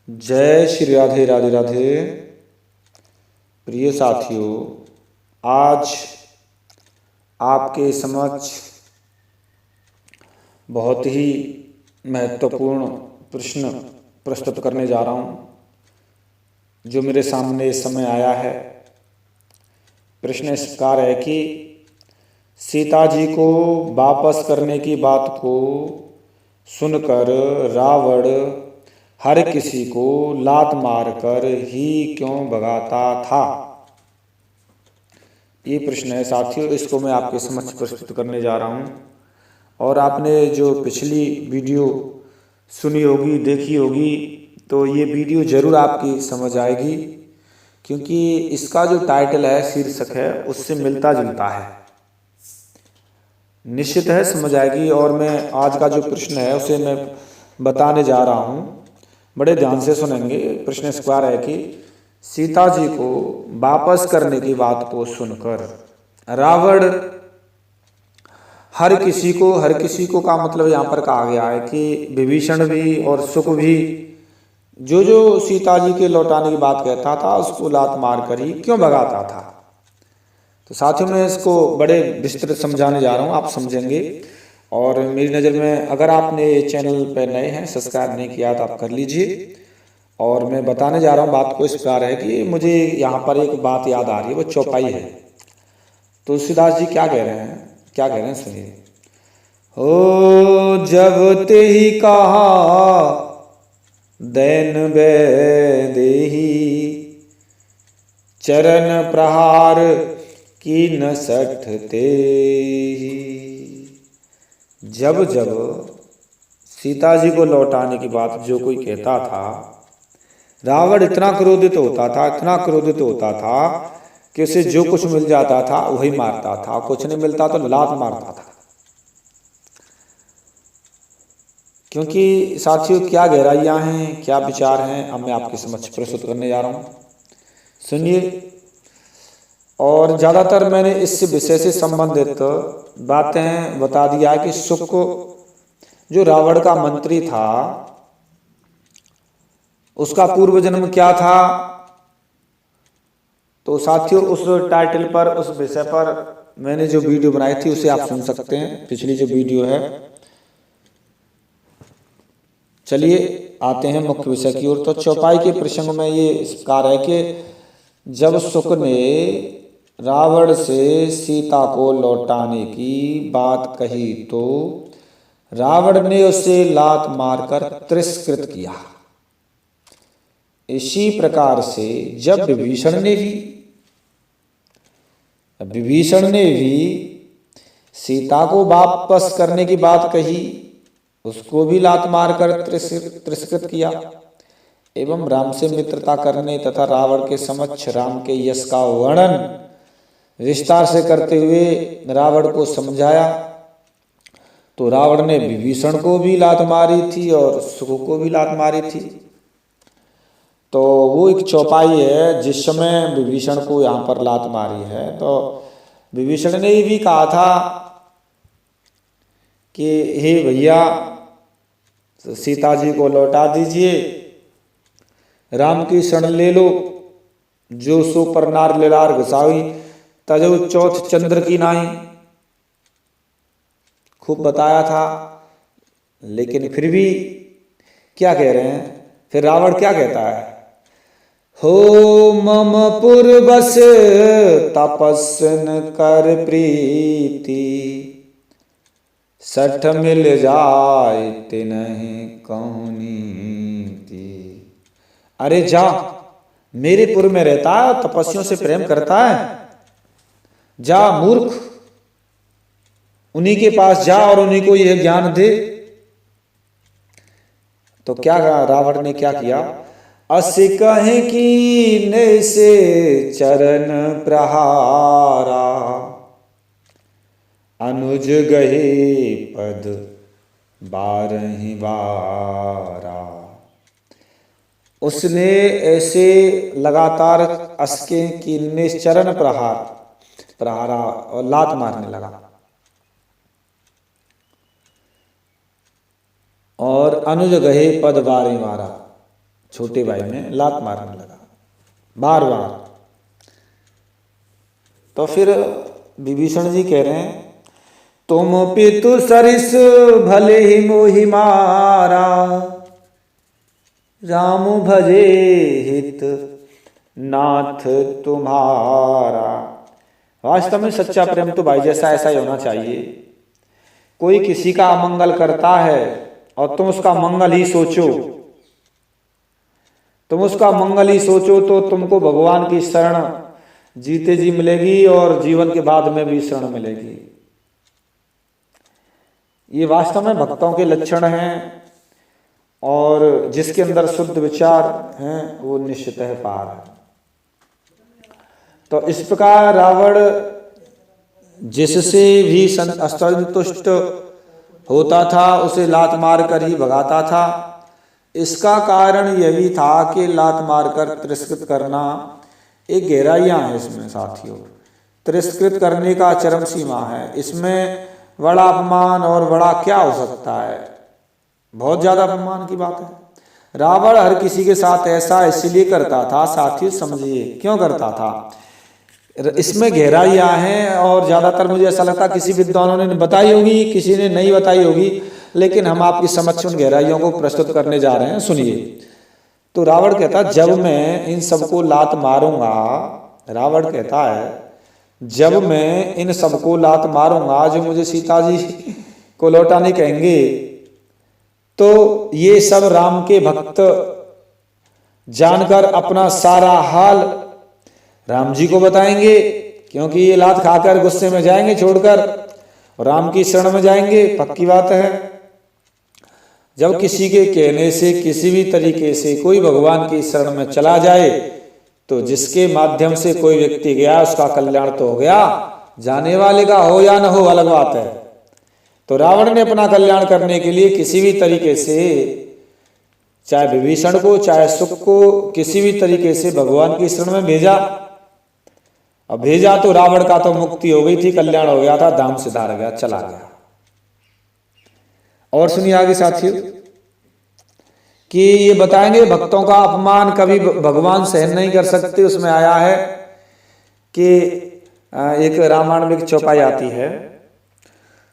जय श्री राधे राधे राधे। प्रिय साथियों, आज आपके समक्ष बहुत ही महत्वपूर्ण प्रश्न प्रस्तुत करने जा रहा हूँ, जो मेरे सामने इस समय आया है। प्रश्न इस प्रकार है कि सीता जी को वापस करने की बात को सुनकर रावण हर किसी को लात मारकर ही क्यों भगाता था। ये प्रश्न है साथियों, इसको मैं आपके समक्ष प्रस्तुत करने जा रहा हूँ। और आपने जो पिछली वीडियो सुनी होगी, देखी होगी, तो ये वीडियो जरूर आपकी समझ आएगी, क्योंकि इसका जो टाइटल है, शीर्षक है, उससे मिलता जुलता है। निश्चित है समझ आएगी। और मैं आज का जो प्रश्न है उसे मैं बताने जा रहा हूँ, बड़े ध्यान से सुनेंगे। प्रश्न इस प्रकार है कि सीता जी को वापस करने की बात को सुनकर रावण हर किसी को का मतलब यहाँ पर कहा गया है कि विभीषण भी और सुक भी जो जो सीता जी के लौटाने की बात कहता था, उसको लात मार कर ही क्यों भगाता था। तो साथियों, मैं इसको बड़े विस्तृत समझाने जा रहा हूँ, आप समझेंगे। और मेरी नज़र में अगर आपने चैनल पर नए हैं, सब्सक्राइब नहीं किया तो आप कर लीजिए। और मैं बताने जा रहा हूँ बात को इस प्रकार है कि मुझे यहाँ पर एक बात याद आ रही है, वो चौपाई है। तुलसीदास जी क्या कह रहे हैं, क्या कह रहे हैं, सुनिए। हो जब ते ही कहा दैन देही, चरण प्रहार की न सठते ही। जब जब सीता जी को लौटाने की बात जो कोई कहता था, रावण इतना क्रोधित होता था कि उसे जो कुछ मिल जाता था वही मारता था, कुछ नहीं मिलता तो लात मारता था। क्योंकि साथियों, क्या गहराइयां हैं, क्या विचार हैं, अब मैं आपके समक्ष प्रस्तुत करने जा रहा हूं, सुनिए। और ज्यादातर मैंने इस विषय से संबंधित बातें बता दिया कि सुक जो रावण का मंत्री था, उसका पूर्व जन्म क्या था। तो साथियों, उस टाइटल पर, उस विषय पर मैंने जो वीडियो बनाई थी उसे आप सुन सकते हैं, पिछली जो वीडियो है। चलिए आते हैं मुख्य विषय की ओर। तो चौपाई के प्रसंग में ये इस प्रकार है कि जब सुक ने रावण से सीता को लौटाने की बात कही, तो रावण ने उसे लात मारकर तिरस्कृत किया। इसी प्रकार से जब विभीषण ने भी सीता को वापस करने की बात कही, उसको भी लात मारकर तिरस्कृत किया। एवं राम से मित्रता करने तथा रावण के समक्ष राम के यश का वर्णन विस्तार से करते हुए रावण को समझाया। तो रावण ने विभीषण को भी लात मारी थी और सुक को भी लात मारी थी। तो वो एक चौपाई है जिस समय विभीषण को यहाँ पर लात मारी है, तो विभीषण ने भी कहा था कि हे भैया, सीता जी को लौटा दीजिए, राम की शरण ले लो। जो सो पर नार लेलार घुसाई, तजो चौथ चंद्र की नाई, खूब बताया था। लेकिन फिर भी क्या कह रहे हैं, फिर रावण क्या कहता है, हो मम पुर बस तपस्सन कर प्रीति, सठ मिल जाए तिन्हि कहूँ नीति। अरे जा, मेरे पुर में रहता है, तपस्वियों से प्रेम करता है, जा मूर्ख, उन्हीं के पास जा और उन्हीं को यह ज्ञान दे। तो क्या रावण ने क्या किया, अस कहे कि ने से चरण प्रहारा, अनुज गहे पद बारहि बारा। उसने ऐसे लगातार अस्के की निश्चरण प्रहारा और लात मारने लगा। और अनुज गहे पद बारहि बारा, छोटे भाई में लात मारने लगा बार बार। तो फिर विभीषण जी कह रहे हैं, तुम पितु सरिस भले ही मोहि मारा, राम भजे हित नाथ तुम्हारा। वास्तव में सच्चा प्रेम तो भाई जैसा ऐसा ही होना चाहिए। कोई किसी का अमंगल करता है और तुम उसका मंगल ही सोचो, तुम उसका मंगल ही सोचो, तो तुमको भगवान की शरण जीते जी मिलेगी और जीवन के बाद में भी शरण मिलेगी। ये वास्तव में भक्तों के लक्षण हैं, और जिसके अंदर शुद्ध विचार हैं वो निश्चितः पार है। तो इस प्रकार रावण जिससे भी असंतुष्ट होता था उसे लात मार कर ही भगाता था। इसका कारण यह भी था कि लात मारकर तिरस्कृत करना, एक गहराइयां है इसमें साथियों। तिरस्कृत करने का चरम सीमा है, इसमें बड़ा अपमान और बड़ा क्या हो सकता है, बहुत ज्यादा अपमान की बात है। रावण हर किसी के साथ ऐसा इसलिए करता था साथियों, समझिए क्यों करता था, इसमें गहराइयां हैं। और ज्यादातर मुझे ऐसा लगता है किसी विद्वानों ने बताई होगी, किसी ने नहीं बताई होगी, लेकिन हम आपकी समझ उन गहराइयों को प्रस्तुत करने जा रहे हैं, सुनिए। तो रावण कहता, जब मैं इन सबको लात मारूंगा, रावण कहता है जब मैं इन सबको लात मारूंगा जो मुझे सीता जी को लौटाने कहेंगे, तो ये सब राम के भक्त जानकर अपना सारा हाल राम जी को बताएंगे, क्योंकि ये लात खाकर गुस्से में जाएंगे छोड़कर, राम की शरण में जाएंगे, पक्की बात है। जब किसी के कहने से किसी भी तरीके से कोई भगवान की शरण में चला जाए, तो जिसके माध्यम से कोई व्यक्ति गया उसका कल्याण तो हो गया, जाने वाले का हो या न हो अलग बात है। तो रावण ने अपना कल्याण करने के लिए किसी भी तरीके से, चाहे विभीषण को चाहे सुख को, किसी भी तरीके से भगवान की शरण में भेजा। अब भेजा तो रावण का तो मुक्ति हो गई थी, कल्याण हो गया था, धाम सिधार गया, चला गया। और सुनिए आगे साथियों कि ये बताएंगे भक्तों का अपमान कभी भगवान सहन नहीं कर सकते। उसमें आया है कि एक रामायण में एक चौपाई आती है,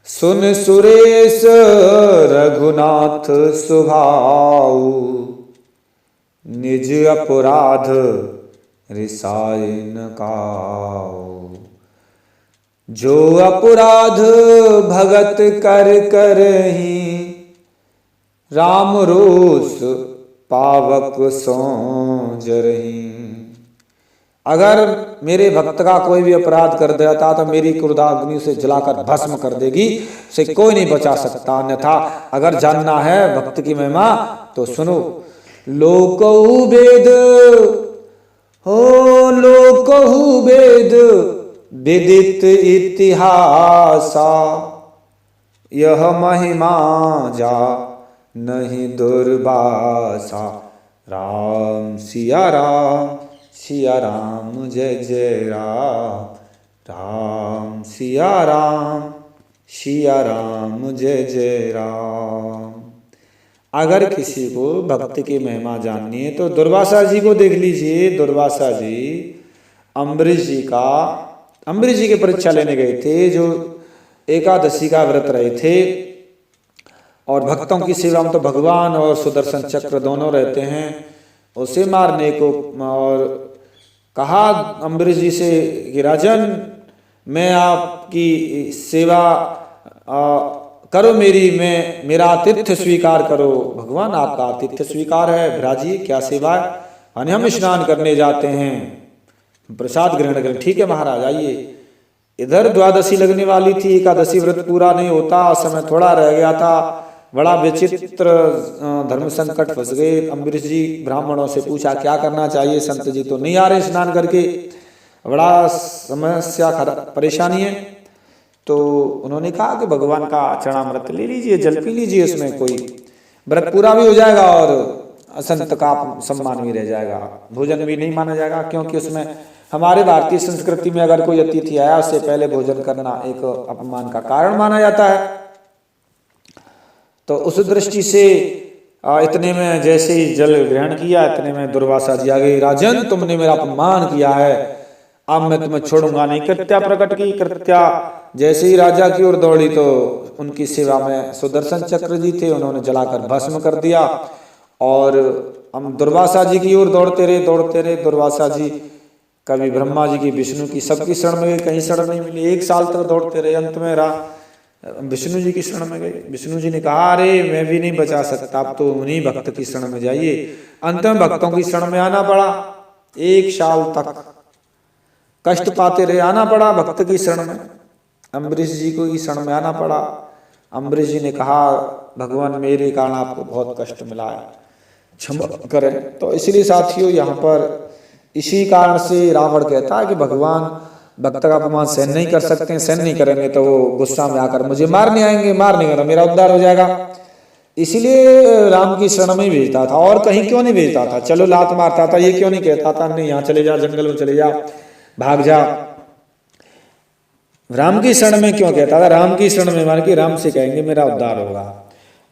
सुन सुरेश रघुनाथ सुभाऊ, निज अपराध रिसायन काऊ, जो अपराध भगत कर करही, राम रोष पावक सोज रही। अगर मेरे भक्त का कोई भी अपराध कर देता तो मेरी क्रोधाग्नि उसे जलाकर भस्म कर देगी, उसे कोई नहीं बचा सकता। अन्यथा अगर जानना है भक्त की महिमा तो सुनो, लोकहु वेद हो, लोकहु वेद विदित इतिहासा, यह महिमा जा नहीं दुर्वासा। राम सिया राम, सिया राम जय जय राम, राम सिया राम, सिया राम जय जय राम। अगर किसी को भक्ति की महिमा जाननी है तो दुर्वासा जी को देख लीजिए। दुर्वासा जी अम्बरीश जी की परीक्षा लेने गए थे, जो एकादशी का व्रत रहे थे। और भक्तों की सेवा में तो भगवान और सुदर्शन चक्र दोनों रहते हैं, उसे मारने को। और कहा अम्बरीश जी से कि राजन, मैं आपकी सेवा करो मेरी, मेरा आतिथ्य स्वीकार करो। भगवान आपका आतिथ्य स्वीकार है, विराजिए, क्या सेवा है। हम स्नान करने जाते हैं, प्रसाद ग्रहण करें। ठीक है महाराज आइए। इधर द्वादशी लगने वाली थी, एकादशी व्रत पूरा नहीं होता, समय थोड़ा रह गया था। बड़ा विचित्र धर्म संकट फंस गए। अम्बरीश जी ब्राह्मणों से पूछा क्या करना चाहिए, संत जी तो नहीं आ रहे स्नान करके, बड़ा समस्या परेशानी है। तो उन्होंने कहा कि भगवान का चरणामृत ले लीजिए, जल पी लीजिए, उसमें कोई व्रत पूरा भी हो जाएगा और संत का सम्मान भी रह जाएगा, भोजन भी नहीं माना जाएगा। क्योंकि उसमें हमारे भारतीय संस्कृति में अगर कोई अतिथि आया उससे पहले भोजन करना एक अपमान का कारण माना जाता है। तो उस दृष्टि से इतने में जैसे ही जल ग्रहण किया, इतने में दुर्वासा जी आ गए, राजन तुमने मेरा अपमान किया है, अब मैं तुम्हें छोड़ूंगा नहीं। कृत्या प्रकट की। कृत्या जैसे ही राजा की ओर दौड़ी तो उनकी सेवा में सुदर्शन चक्र जी थे, उन्होंने जलाकर भस्म कर दिया। और हम दुर्वासा जी की ओर दौड़ते रहे। दुर्वासा जी कभी ब्रह्मा जी की, विष्णु की, सबकी शरण में गए, कहीं शरण नहीं मिली। 1 साल तक दौड़ते रहे, अंत में विष्णु जी की शरण में गए। विष्णु जी ने कहा, अरे मैं भी नहीं बचा सकता, अब तो उन्हीं भक्त की शरण में जाइए। अंत में भक्तों की शरण में आना पड़ा। 1 साल तक कष्ट पाते रहे, आना पड़ा भक्त की शरण में। अम्बरीश जी को की शरण में आना पड़ा। अम्बरीश जी ने कहा, भगवान मेरे कारण आपको बहुत कष्ट मिला है, क्षमा करें। तो इसलिए साथियों, यहाँ पर इसी कारण से रावण कहता है कि भगवान भक्त का अपमान सहन नहीं कर सकते, सहन नहीं करेंगे तो वो गुस्सा में आकर मुझे मारने आएंगे, मारने का तो मेरा उद्धार हो जाएगा। इसीलिए राम की शरण में भेजता था, और कहीं क्यों नहीं भेजता था। चलो लात मारता था, ये क्यों नहीं कहता था नहीं यहाँ चले जा, जंगल में चले जा, भाग जा। राम की शरण में क्यों कहता था? राम की शरण में मान के राम से कहेंगे मेरा उद्धार होगा।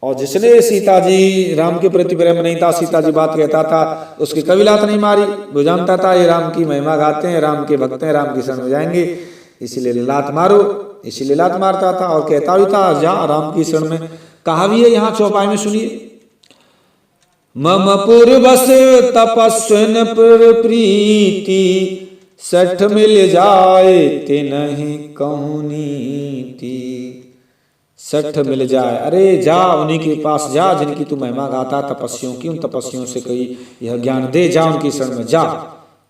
और जिसने सीता जी, राम के प्रति प्रेम नहीं था, सीता जी बात कहता था, उसकी कभी लात नहीं मारी। वो जानता था ये राम की महिमा गाते हैं, राम के भक्त हैं, राम की शरण में जाएंगे, इसीलिए लात मारो, इसीलिए लात मारता था। और कहता भी था जा राम की शरण में। कहा भी है यहाँ चौपाई में, सुनिए, मम पूर्वस तपस्विन पर प्रीति, सठ मिल जाए ते नहीं कहूँ नीति। सठ मिल जाए, अरे जा उन्हीं के पास जा जिनकी तू महिमा गाता तपस्वियों की, उन तपस्वियों से कही यह ज्ञान दे, जा उनकी शरण में जा।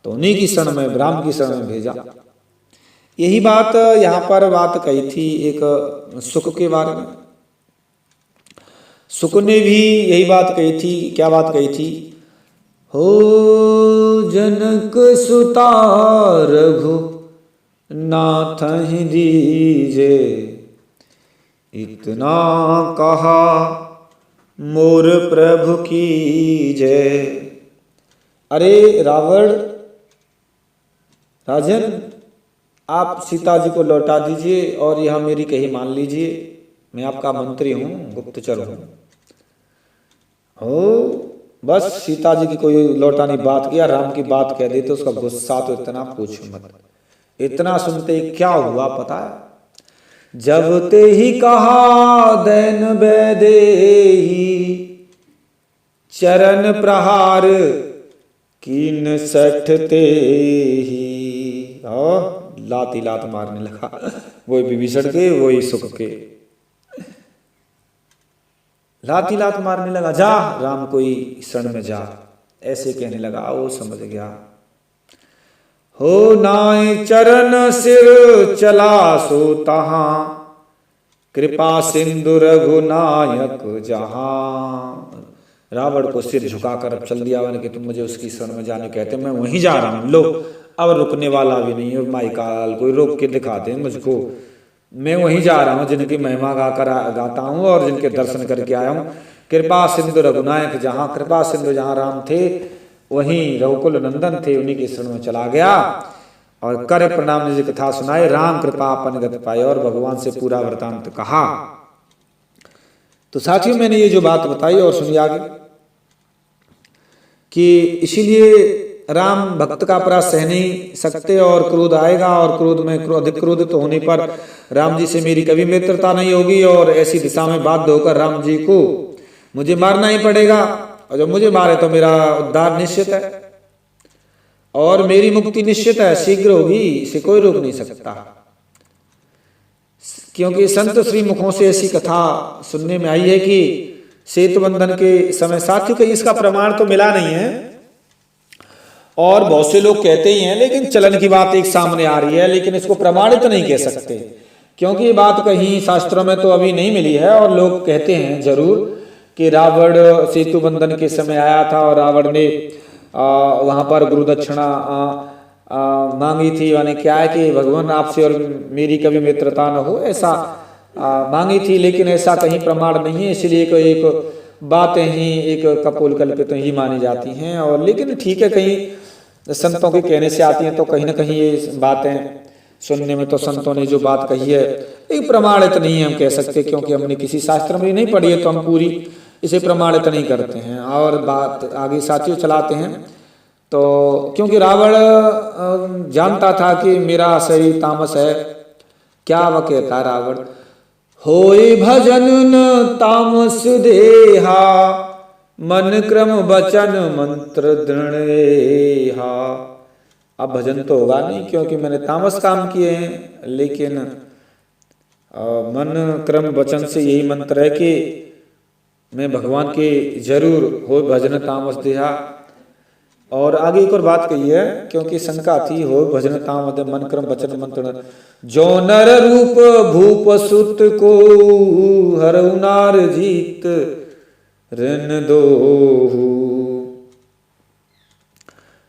तो उन्हीं की शरण में, राम की शरण में भेजा। यही बात यहाँ पर बात कही थी एक सुक के बारे में। सुक ने भी यही बात कही थी। क्या बात कही थी? हो जनक सुता रघु नाथ दीजे, इतना कहा मोर प्रभु की जय। अरे रावण, राजन आप सीता जी को लौटा दीजिए और यह मेरी कही मान लीजिए, मैं आपका मंत्री हूं, गुप्तचर हूं। हो बस सीता जी की कोई लौटानी बात किया, राम की बात कह दी तो उसका गुस्सा तो इतना पूछो मत। इतना सुनते क्या हुआ पता है? जब ते ही कहा दैन बैदेही, चरण प्रहार कीन सठ ते ही। लात ही लात मारने लगा, वही विभीषण के, वही सुक के, लात ही लात मारने लगा। जा राम कोई शरण में जा, ऐसे कहने लगा। वो समझ गया। हो नाय चरण सिर चला सो तहां, कृपा सिंधु रघुनायक जहां। रावण को सिर झुकाकर अब चल दिया मैंने कि तुम मुझे उसकी शरण में जाने कहते, मैं वहीं जा रहा हूं। लो अब रुकने वाला भी नहीं है, माई काल कोई रोक के दिखाते हैं मुझको, मैं वहीं जा रहा हूं जिनकी महिमा गाता हूं और जिनके दर्शन करके आया हूं। कृपा सिंधु रघुनायक जहां, कृपा सिंधु जहां राम थे वहीं रघुकुल नंदन थे, उन्हीं की शरण में चला गया। और कर प्रणाम निज कथा सुनाए, राम कृपा अपन गत पाए, और भगवान से पूरा वृतांत कहा। तो साथियों मैंने ये जो बात बताई और सुनिए आगे कि इसीलिए राम भक्त का अपराध सह नहीं सकते और क्रोध आएगा, और क्रोध में अधिक क्रोधित तो होने पर राम जी से मेरी कभी मित्रता नहीं होगी, और ऐसी दिशा में बाध्य होकर राम जी को मुझे मारना ही पड़ेगा। और जब मुझे मारे तो मेरा उद्धार निश्चित है और मेरी मुक्ति निश्चित है, शीघ्र होगी, इसे कोई रोक नहीं सकता। क्योंकि संत श्री मुखों से ऐसी कथा सुनने में आई है कि सेतु बंधन के समय, साथियों कहीं इसका प्रमाण तो मिला नहीं है और बहुत से लोग कहते ही हैं, लेकिन चलन की बात एक सामने आ रही है, लेकिन इसको प्रमाणित नहीं कह सकते क्योंकि ये बात कहीं शास्त्रों में तो अभी नहीं मिली है। और लोग कहते हैं जरूर कि रावण सेतु बंधन के समय आया था और रावण ने वहां पर गुरु दक्षिणा मांगी थी, यानी क्या है कि भगवान आपसे और मेरी कभी मित्रता न हो, ऐसा मांगी थी, लेकिन ऐसा कहीं प्रमाण नहीं है। इसलिए एक बातें ही एक कपोल कल्पित ही मानी जाती हैं। और लेकिन ठीक है, कहीं संतों के कहने से आती हैं तो कहीं ना कहीं ये बातें सुनने में तो संतों ने जो बात कही है एक प्रमाणित नहीं है हम कह सकते, क्योंकि हमने किसी शास्त्र में नहीं पढ़ी है तो हम पूरी इसे प्रमाणित नहीं करते हैं। और बात आगे साथियों चलाते हैं। तो क्योंकि रावण जानता था कि मेरा शरीर तामस है, क्या वह कहता है रावण, होय भजन न तामस देहा, मन क्रम वचन मंत्र दृढ़ेहा। अब भजन तो होगा नहीं क्योंकि मैंने तामस काम किए हैं, लेकिन मन क्रम वचन से यही मंत्र है कि मैं भगवान के जरूर हो भजन तामस देहा। और आगे एक और बात कही है, क्योंकि शंका थी, हो भजन तामस मन क्रम वचन मंत्र, जो नर रूप भूप सुत को हरऊ नार जीत ऋण दो।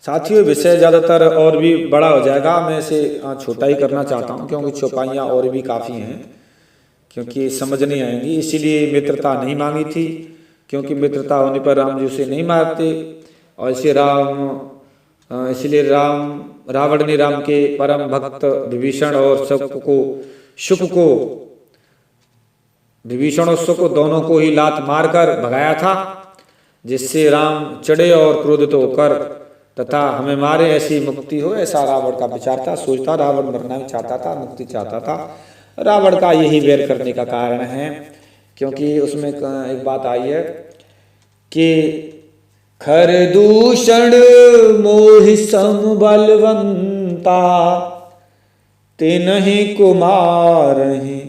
साथियों विषय ज्यादातर और भी बड़ा हो जाएगा, मैं इसे छोटा ही करना चाहता हूं क्योंकि चौपाइयां और भी काफी हैं, क्योंकि समझ नहीं आएंगी। इसीलिए मित्रता नहीं मांगी थी, क्योंकि मित्रता होने पर राम जी उसे नहीं मारते। और इसलिए रावण ने राम के परम भक्त विभीषण और शुक को दोनों को ही लात मारकर भगाया था, जिससे राम चिढ़े और क्रोधित होकर तथा हमें मारे ऐसी मुक्ति हो, ऐसा रावण का विचार था, सोचता। रावण मरना भी चाहता था, मुक्ति चाहता था। रावण का यही वैर करने का कारण है, क्योंकि उसमें एक बात आई है कि खर दूषण मोहि सम बलवंता, तिन्हि कुमारहि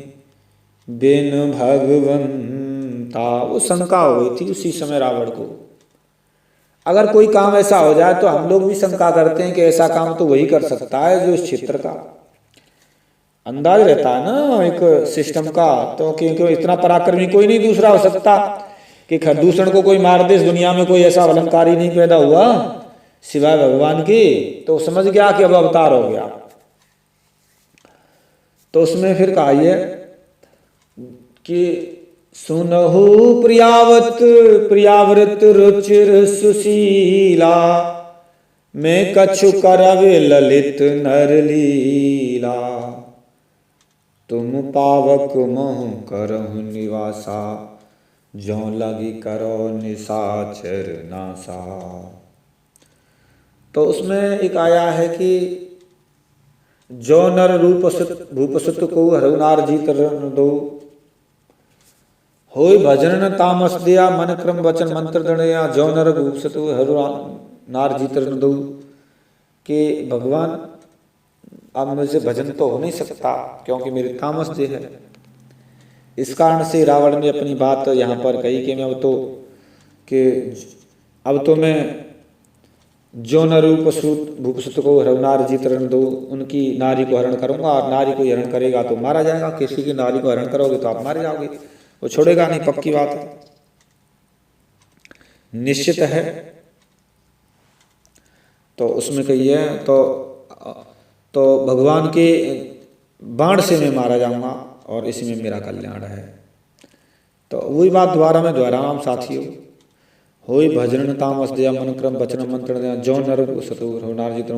बिन भगवंता। वो शंका हो गई थी उसी समय रावण को। अगर कोई काम ऐसा हो जाए तो हम लोग भी शंका करते हैं कि ऐसा काम तो वही कर सकता है जो इस क्षेत्र का अंदाज रहता है ना, एक सिस्टम का। तो क्योंकि इतना पराक्रमी कोई नहीं दूसरा हो सकता कि खरदूषण को कोई मार दे। इस दुनिया में कोई ऐसा अलंकारी नहीं पैदा हुआ सिवाय भगवान की। तो समझ गया कि अब अवतार हो गया। तो उसमें फिर कहा है कि सुनहु प्रियावृत रुचिर सुशीला, मैं कछु करवे ललित नरलीला, तुम पावक महु करहु निवासा, जो लगी करो निशाचर नासा। तो उसमें एक आया है कि जो नर भूपसुत को हरऊ नार जीत ऋण दो, होय भजन न तामस दिया, मन क्रम वचन मंत्र दृढ़या, जो नर भूपसुत हरऊ नार जीत ऋण दो। कि भगवान अब मुझसे भजन तो हो नहीं सकता क्योंकि मेरी तामस देह है। इस कारण से रावण ने अपनी बात यहाँ पर कही कि अब तो मैं जो न भूपसुत को हरनार जीत रण दो, उनकी नारी को हरण करूंगा, और नारी को हरण करेगा तो मारा जाएगा। किसी की नारी को हरण करोगे तो आप मारे जाओगे, वो छोड़ेगा नहीं, पक्की बात है, निश्चित है। तो उसमें कहिए तो भगवान के बाण से मैं मारा जाऊंगा और इसी में मेरा कल्याण है। तो वही बात दोबारा मैं दोहराऊं साथियों, होई भजन तामस दिया, मन क्रम वचन मंत्र दिया, जो नर सतुर नार जीत।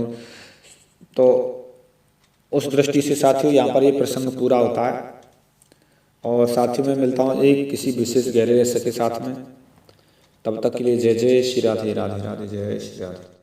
तो उस दृष्टि से साथियों यहाँ पर ये प्रसंग पूरा होता है। और साथियों में मिलता हूँ एक किसी विशेष गहरे रहस्य के साथ में। तब तक के लिए जय जय श्री राधे राधे राधे, जय श्री राधे।